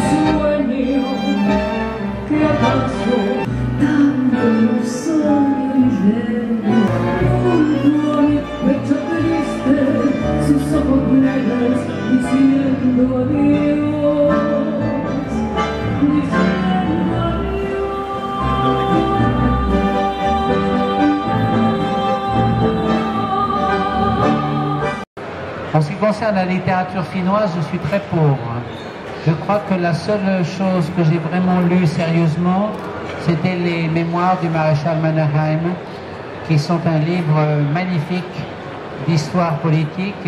sueño que acaso tanto sueño y lleno junto a mi pecho triste, sus ojos negros diciendo adiós, diciendo En ce qui concerne la littérature finnoise, je suis très pauvre. Je crois que la seule chose que j'ai vraiment lue sérieusement, c'était les mémoires du maréchal Mannerheim, qui sont un livre magnifique d'histoire politique,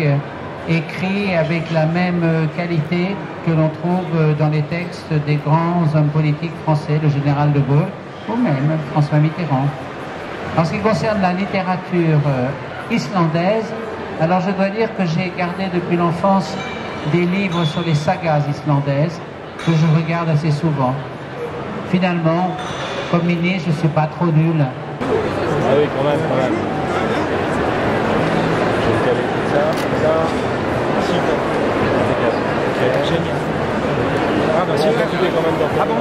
écrit avec la même qualité que l'on trouve dans les textes des grands hommes politiques français, le général de Gaulle, ou même François Mitterrand. En ce qui concerne la littérature islandaise, alors je dois dire que j'ai gardé depuis l'enfance des livres sur les sagas islandaises que je regarde assez souvent. Finalement, comme Inès, je ne suis pas trop nul. Ah oui, quand même, quand même. Je vais caler tout ça, super. Ok, génial. Ah bah si, tout est quand même dans le bon.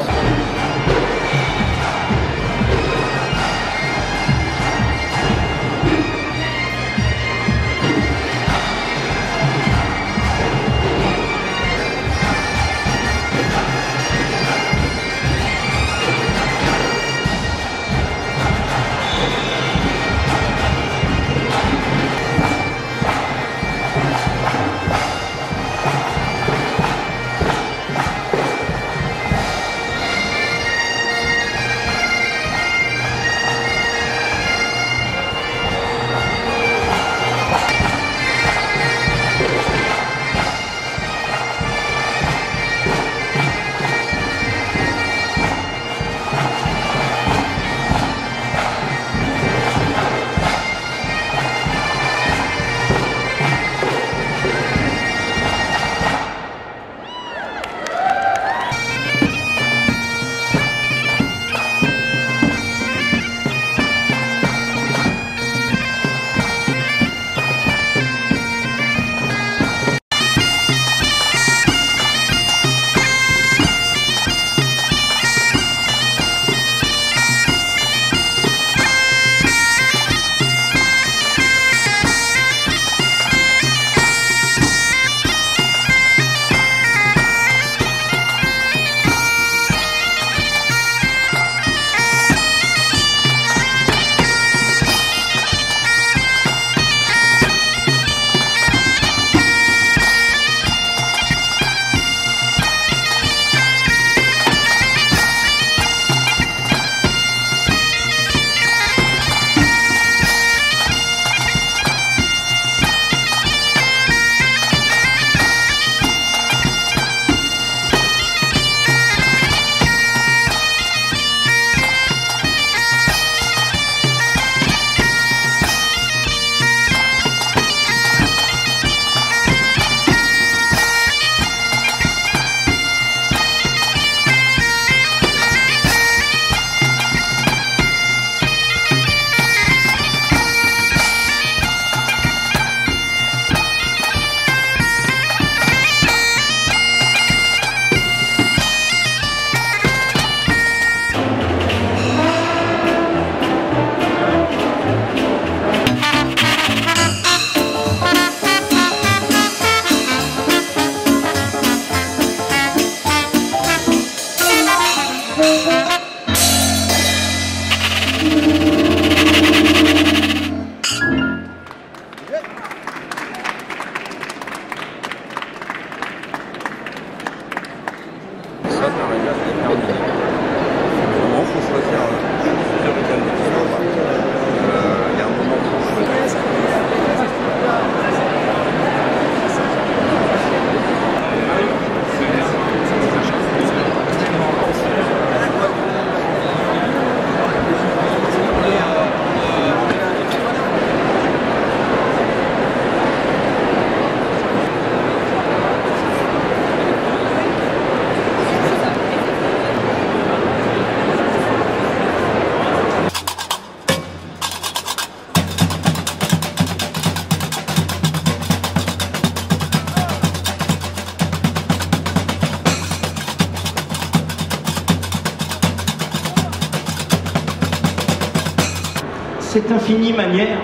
cette infinie manière.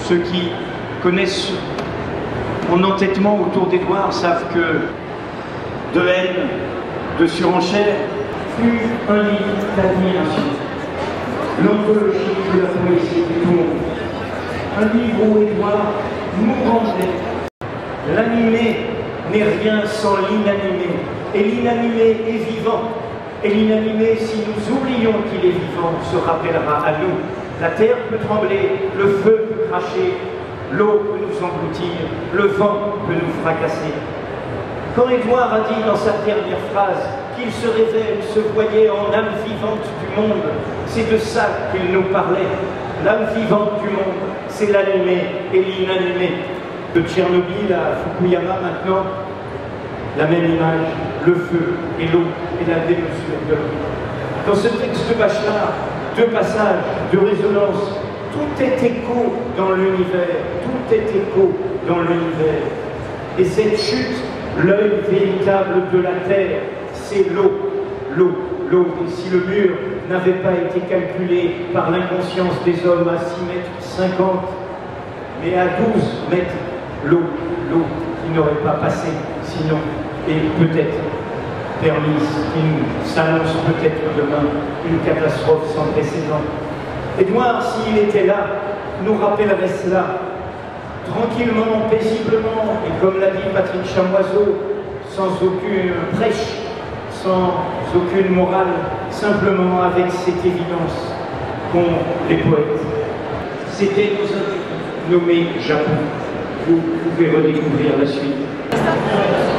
Ceux qui connaissent mon entêtement autour d'Édouard savent que de haine, de surenchère, fut un livre d'admiration. L'anthologie de la poésie du monde. Un livre où Édouard nous rendait. L'animé n'est rien sans l'inanimé. Et l'inanimé est vivant. Et l'inanimé, si nous oublions qu'il est vivant, se rappellera à nous. La terre peut trembler, le feu peut cracher, l'eau peut nous engloutir, le vent peut nous fracasser. Quand Édouard a dit dans sa dernière phrase qu'il se révèle, se voyait en âme vivante du monde, c'est de ça qu'il nous parlait. L'âme vivante du monde, c'est l'animé et l'inanimé. De Tchernobyl à Fukuyama maintenant, la même image, le feu et l'eau et la démesure de l'eau. Dans ce texte de Bachelard, deux passages de résonance, tout est écho dans l'univers, tout est écho dans l'univers. Et cette chute, l'œil véritable de la terre, c'est l'eau, l'eau, l'eau. Et si le mur n'avait pas été calculé par l'inconscience des hommes à 6,50 m, mais à 12 mètres, l'eau, l'eau qui n'aurait pas passé sinon, et peut-être permis, qui nous s'annonce peut-être demain une catastrophe sans précédent. Édouard, s'il était là, nous rappellerait cela, tranquillement, paisiblement, et comme l'a dit Patrick Chamoiseau, sans aucune prêche, sans aucune morale, simplement avec cette évidence qu'ont les poètes. C'était nos invités nommés Japon. Vous pouvez redécouvrir la suite.